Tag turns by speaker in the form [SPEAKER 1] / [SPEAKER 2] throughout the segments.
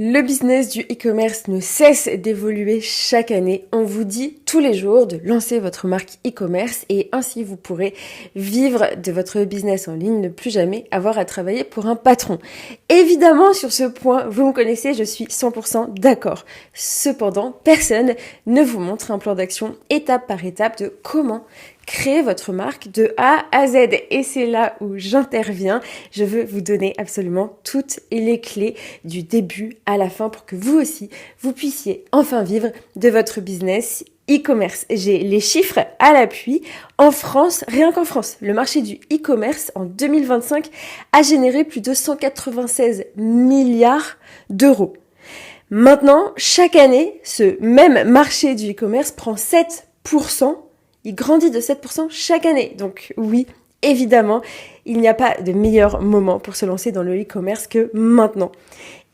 [SPEAKER 1] Le business du e-commerce ne cesse d'évoluer chaque année. On vous dit tous les jours de lancer votre marque e-commerce et ainsi vous pourrez vivre de votre business en ligne, ne plus jamais avoir à travailler pour un patron. Évidemment, sur ce point, vous me connaissez, je suis 100% d'accord. Cependant, personne ne vous montre un plan d'action étape par étape de comment créer votre marque de A à Z. Et c'est là où j'interviens. Je veux vous donner absolument toutes les clés du début à la fin pour que vous aussi, vous puissiez enfin vivre de votre business e-commerce. J'ai les chiffres à l'appui. En France, rien qu'en France, le marché du e-commerce en 2025 a généré plus de 196 milliards d'euros. Maintenant, chaque année, ce même marché du e-commerce prend 7%. Il grandit de 7% chaque année. Donc oui, évidemment, il n'y a pas de meilleur moment pour se lancer dans le e-commerce que maintenant.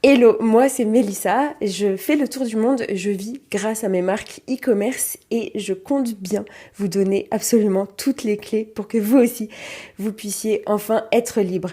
[SPEAKER 1] Hello, moi c'est Mélissa, je fais le tour du monde, je vis grâce à mes marques e-commerce et je compte bien vous donner absolument toutes les clés pour que vous aussi, vous puissiez enfin être libre.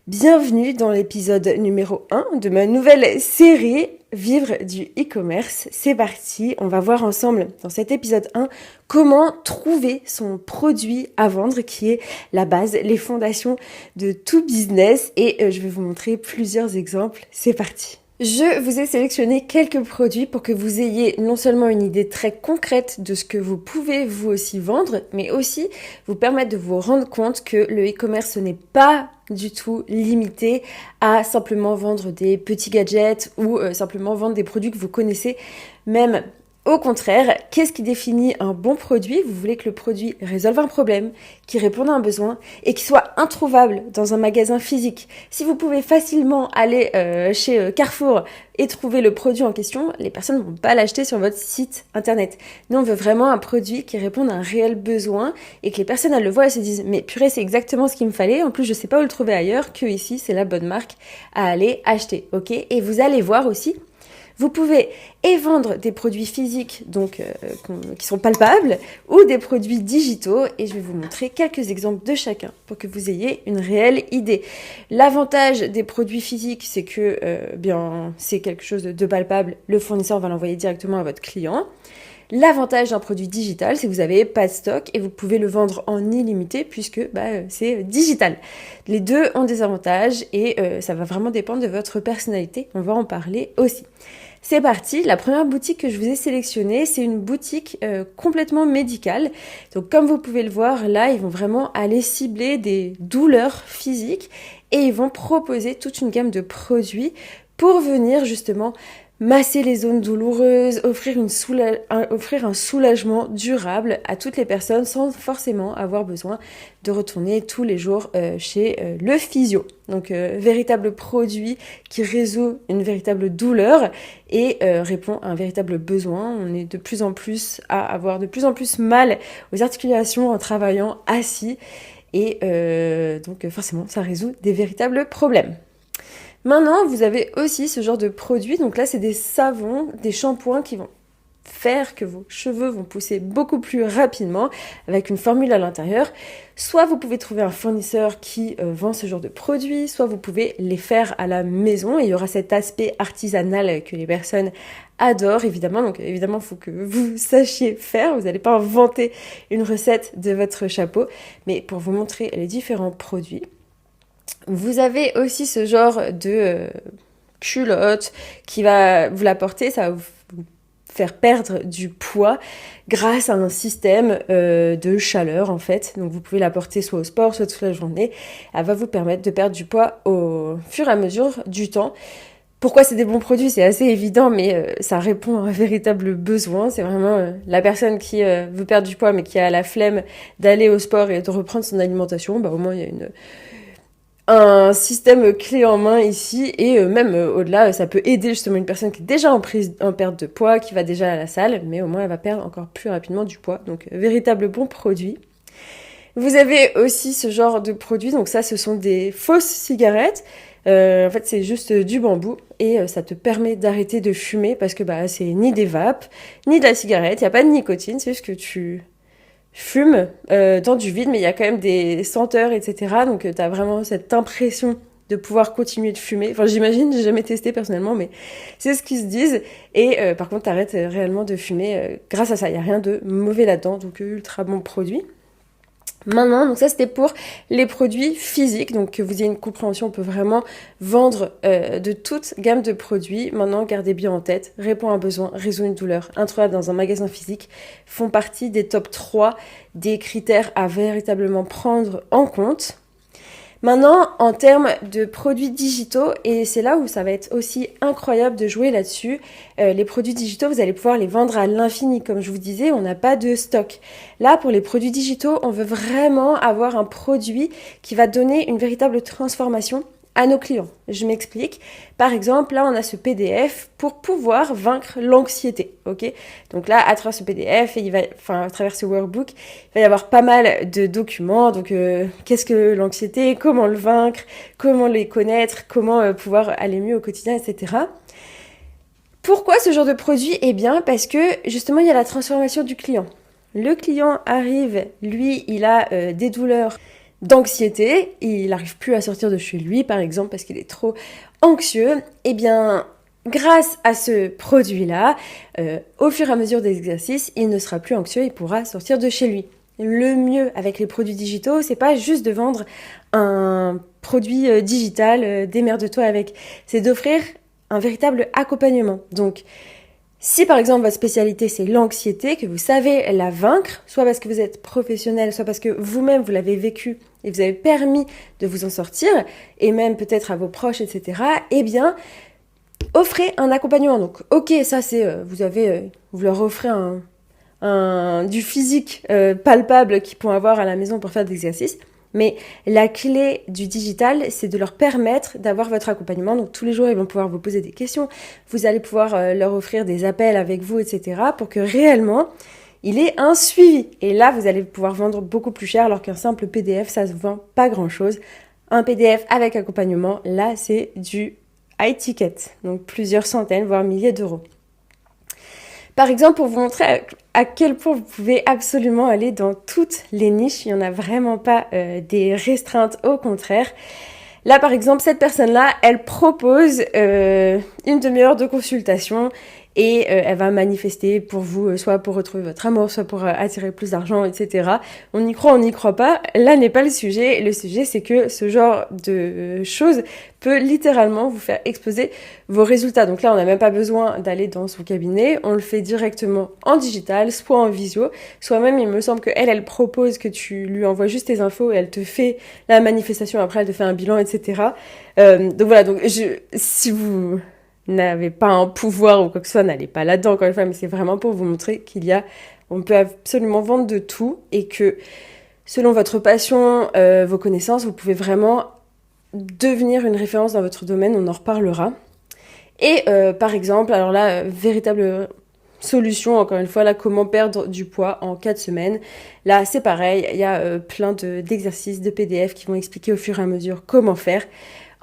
[SPEAKER 1] Bienvenue dans l'épisode numéro 1 de ma nouvelle série Vivre du e-commerce. C'est parti, on va voir ensemble dans cet épisode 1 comment trouver son produit à vendre qui est la base, les fondations de tout business et je vais vous montrer plusieurs exemples. C'est parti. Je vous ai sélectionné quelques produits pour que vous ayez non seulement une idée très concrète de ce que vous pouvez vous aussi vendre, mais aussi vous permettre de vous rendre compte que le e-commerce n'est pas du tout limité à simplement vendre des petits gadgets ou simplement vendre des produits que vous connaissez. Même au contraire, qu'est-ce qui définit un bon produit ? Vous voulez que le produit résolve un problème, qui réponde à un besoin et qui soit introuvable dans un magasin physique. Si vous pouvez facilement aller chez Carrefour et trouver le produit en question, les personnes ne vont pas l'acheter sur votre site internet. Nous, on veut vraiment un produit qui réponde à un réel besoin et que les personnes, elles le voient et se disent « Mais purée, c'est exactement ce qu'il me fallait. En plus, je sais pas où le trouver ailleurs, que ici, c'est la bonne marque à aller acheter. » Ok ? Et vous allez voir aussi, vous pouvez et vendre des produits physiques donc qui sont palpables ou des produits digitaux et je vais vous montrer quelques exemples de chacun pour que vous ayez une réelle idée. L'avantage des produits physiques, c'est que c'est quelque chose de palpable, le fournisseur va l'envoyer directement à votre client. L'avantage d'un produit digital, c'est que vous n'avez pas de stock et vous pouvez le vendre en illimité puisque c'est digital. Les deux ont des avantages et ça va vraiment dépendre de votre personnalité. On va en parler aussi. C'est parti, la première boutique que je vous ai sélectionnée, c'est une boutique complètement médicale. Donc comme vous pouvez le voir, là, ils vont vraiment aller cibler des douleurs physiques et ils vont proposer toute une gamme de produits pour venir justement masser les zones douloureuses, offrir un soulagement durable à toutes les personnes sans forcément avoir besoin de retourner tous les jours chez le physio. Donc véritable produit qui résout une véritable douleur et répond à un véritable besoin. On est de plus en plus à avoir de plus en plus mal aux articulations en travaillant assis et donc forcément ça résout des véritables problèmes. Maintenant, vous avez aussi ce genre de produits. Donc là, c'est des savons, des shampoings qui vont faire que vos cheveux vont pousser beaucoup plus rapidement avec une formule à l'intérieur. Soit vous pouvez trouver un fournisseur qui vend ce genre de produits, soit vous pouvez les faire à la maison. Et il y aura cet aspect artisanal que les personnes adorent, évidemment. Donc évidemment, il faut que vous sachiez faire. Vous n'allez pas inventer une recette de votre chapeau. Mais pour vous montrer les différents produits, vous avez aussi ce genre de culotte qui va vous la porter, ça va vous faire perdre du poids grâce à un système de chaleur en fait. Donc vous pouvez la porter soit au sport, soit toute la journée. Elle va vous permettre de perdre du poids au fur et à mesure du temps. Pourquoi c'est des bons produits ? C'est assez évident, mais ça répond à un véritable besoin. C'est vraiment la personne qui veut perdre du poids mais qui a la flemme d'aller au sport et de reprendre son alimentation. Au moins il y a un système clé en main ici et même au-delà, ça peut aider justement une personne qui est déjà en perte de poids, qui va déjà à la salle, mais au moins elle va perdre encore plus rapidement du poids. Donc véritable bon produit. Vous avez aussi ce genre de produit, donc ça ce sont des fausses cigarettes. En fait c'est juste du bambou et ça te permet d'arrêter de fumer parce que c'est ni des vapes, ni de la cigarette, il n'y a pas de nicotine, c'est juste que tu fume dans du vide, mais il y a quand même des senteurs, etc. Donc tu as vraiment cette impression de pouvoir continuer de fumer. Enfin, j'imagine, j'ai jamais testé personnellement, mais c'est ce qu'ils se disent. Et par contre, t'arrêtes réellement de fumer grâce à ça. Il n'y a rien de mauvais là-dedans, donc ultra bon produit. Maintenant, donc ça c'était pour les produits physiques, donc que vous ayez une compréhension, on peut vraiment vendre de toute gamme de produits. Maintenant, gardez bien en tête, répond à un besoin, résout une douleur, introuvable dans un magasin physique, font partie des top 3 des critères à véritablement prendre en compte. Maintenant, en termes de produits digitaux, et c'est là où ça va être aussi incroyable de jouer là-dessus, les produits digitaux, vous allez pouvoir les vendre à l'infini. Comme je vous disais, on n'a pas de stock. Là, pour les produits digitaux, on veut vraiment avoir un produit qui va donner une véritable transformation à nos clients. Je m'explique. Par exemple, là, on a ce PDF pour pouvoir vaincre l'anxiété. Ok ? Donc là, à travers ce PDF, à travers ce workbook, il va y avoir pas mal de documents. Donc, qu'est-ce que l'anxiété ? Comment le vaincre ? Comment les connaître ? Comment pouvoir aller mieux au quotidien, etc. Pourquoi ce genre de produit ? Eh bien, parce que justement, il y a la transformation du client. Le client arrive, lui, il a des douleurs d'anxiété, il n'arrive plus à sortir de chez lui, par exemple, parce qu'il est trop anxieux. Eh bien, grâce à ce produit-là, au fur et à mesure des exercices, il ne sera plus anxieux, il pourra sortir de chez lui. Le mieux avec les produits digitaux, c'est pas juste de vendre un produit digital, démerde-toi avec, c'est d'offrir un véritable accompagnement. Donc, si par exemple votre spécialité c'est l'anxiété, que vous savez la vaincre, soit parce que vous êtes professionnel, soit parce que vous-même vous l'avez vécu et vous avez permis de vous en sortir, et même peut-être à vos proches, etc., eh bien, offrez un accompagnement. Donc, ok, ça c'est, vous leur offrez du physique palpable qu'ils pourront avoir à la maison pour faire des exercices. Mais la clé du digital, c'est de leur permettre d'avoir votre accompagnement. Donc tous les jours, ils vont pouvoir vous poser des questions. Vous allez pouvoir leur offrir des appels avec vous, etc. pour que réellement, il ait un suivi. Et là, vous allez pouvoir vendre beaucoup plus cher alors qu'un simple PDF, ça se vend pas grand-chose. Un PDF avec accompagnement, là, c'est du high ticket. Donc plusieurs centaines, voire milliers d'euros. Par exemple, pour vous montrer à quel point vous pouvez absolument aller dans toutes les niches, il n'y en a vraiment pas des restreintes, au contraire. Là, par exemple, cette personne-là, elle propose une demi-heure de consultation et elle va manifester pour vous, soit pour retrouver votre amour, soit pour attirer plus d'argent, etc. On y croit, on n'y croit pas. Là n'est pas le sujet. Le sujet, c'est que ce genre de choses peut littéralement vous faire exploser vos résultats. Donc là, on n'a même pas besoin d'aller dans son cabinet. On le fait directement en digital, soit en visio, soit même, il me semble qu'elle propose que tu lui envoies juste tes infos et elle te fait la manifestation. Après, elle te fait un bilan, etc. Donc voilà, si vous n'avez pas un pouvoir ou quoi que ce soit, n'allez pas là-dedans encore une fois, mais c'est vraiment pour vous montrer on peut absolument vendre de tout et que selon votre passion, vos connaissances, vous pouvez vraiment devenir une référence dans votre domaine, on en reparlera. Et par exemple, alors là, véritable solution, encore une fois, là, comment perdre du poids en 4 semaines. Là, c'est pareil, il y a plein d'exercices, de PDF qui vont expliquer au fur et à mesure comment faire.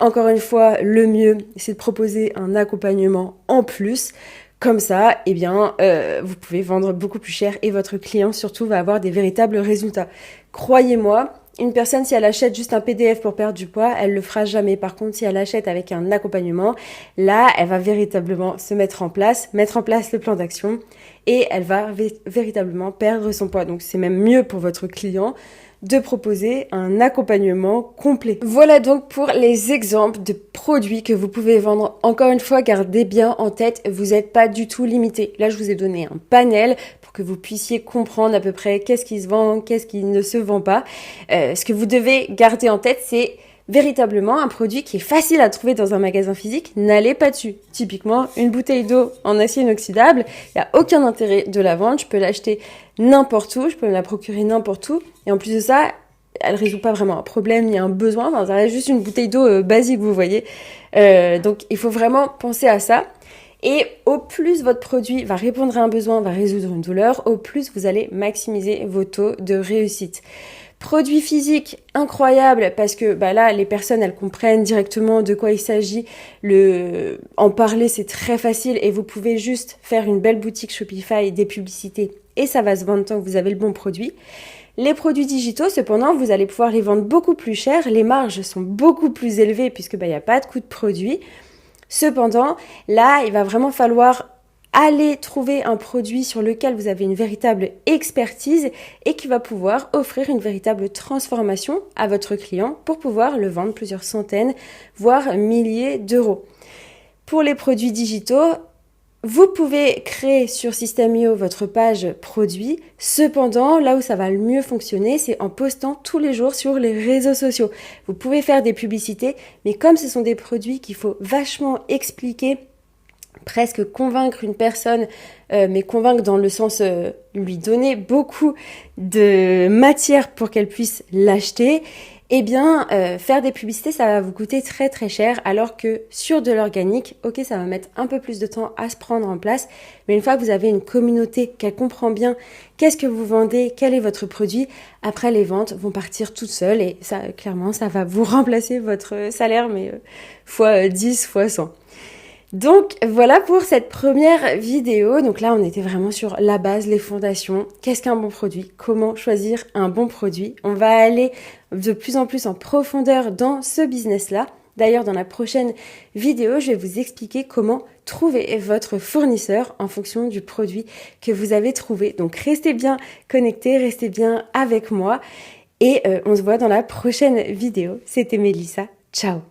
[SPEAKER 1] Encore une fois, le mieux, c'est de proposer un accompagnement en plus. Comme ça, eh bien, vous pouvez vendre beaucoup plus cher et votre client, surtout, va avoir des véritables résultats. Croyez-moi, une personne, si elle achète juste un PDF pour perdre du poids, elle le fera jamais. Par contre, si elle achète avec un accompagnement, là, elle va véritablement se mettre en place le plan d'action et elle va véritablement perdre son poids. Donc, c'est même mieux pour votre client de proposer un accompagnement complet. Voilà donc pour les exemples de produits que vous pouvez vendre. Encore une fois, gardez bien en tête, vous n'êtes pas du tout limité. Là, je vous ai donné un panel pour que vous puissiez comprendre à peu près qu'est-ce qui se vend, qu'est-ce qui ne se vend pas. Ce que vous devez garder en tête, c'est véritablement un produit qui est facile à trouver dans un magasin physique, n'allez pas dessus. Typiquement, une bouteille d'eau en acier inoxydable, il n'y a aucun intérêt de la vendre, je peux l'acheter n'importe où, je peux me la procurer n'importe où, et en plus de ça, elle résout pas vraiment un problème ni un besoin, enfin, ça reste juste une bouteille d'eau basique, vous voyez. Donc, il faut vraiment penser à ça. Et au plus votre produit va répondre à un besoin, va résoudre une douleur, au plus vous allez maximiser vos taux de réussite. Produit physique incroyable parce que là les personnes elles comprennent directement de quoi il s'agit. En parler c'est très facile et vous pouvez juste faire une belle boutique Shopify, des publicités et ça va se vendre tant que vous avez le bon produit. Les produits digitaux, cependant, vous allez pouvoir les vendre beaucoup plus cher, les marges sont beaucoup plus élevées puisque il n'y a pas de coût de produit. Cependant, là, il va vraiment falloir aller trouver un produit sur lequel vous avez une véritable expertise et qui va pouvoir offrir une véritable transformation à votre client pour pouvoir le vendre plusieurs centaines, voire milliers d'euros. Pour les produits digitaux, vous pouvez créer sur System.io votre page produit. Cependant, là où ça va le mieux fonctionner, c'est en postant tous les jours sur les réseaux sociaux. Vous pouvez faire des publicités, mais comme ce sont des produits qu'il faut vachement expliquer, presque convaincre une personne, mais convaincre dans le sens lui donner beaucoup de matière pour qu'elle puisse l'acheter, eh bien faire des publicités ça va vous coûter très très cher, alors que sur de l'organique, ok, ça va mettre un peu plus de temps à se prendre en place, mais une fois que vous avez une communauté qu'elle comprend bien qu'est-ce que vous vendez, quel est votre produit, après les ventes vont partir toutes seules et ça clairement ça va vous remplacer votre salaire mais fois 10, fois 100. Donc voilà pour cette première vidéo. Donc là on était vraiment sur la base, les fondations. Qu'est-ce qu'un bon produit? Comment choisir un bon produit? On va aller de plus en plus en profondeur dans ce business-là. D'ailleurs dans la prochaine vidéo, je vais vous expliquer comment trouver votre fournisseur en fonction du produit que vous avez trouvé. Donc restez bien connectés, restez bien avec moi et on se voit dans la prochaine vidéo. C'était Mélissa. Ciao!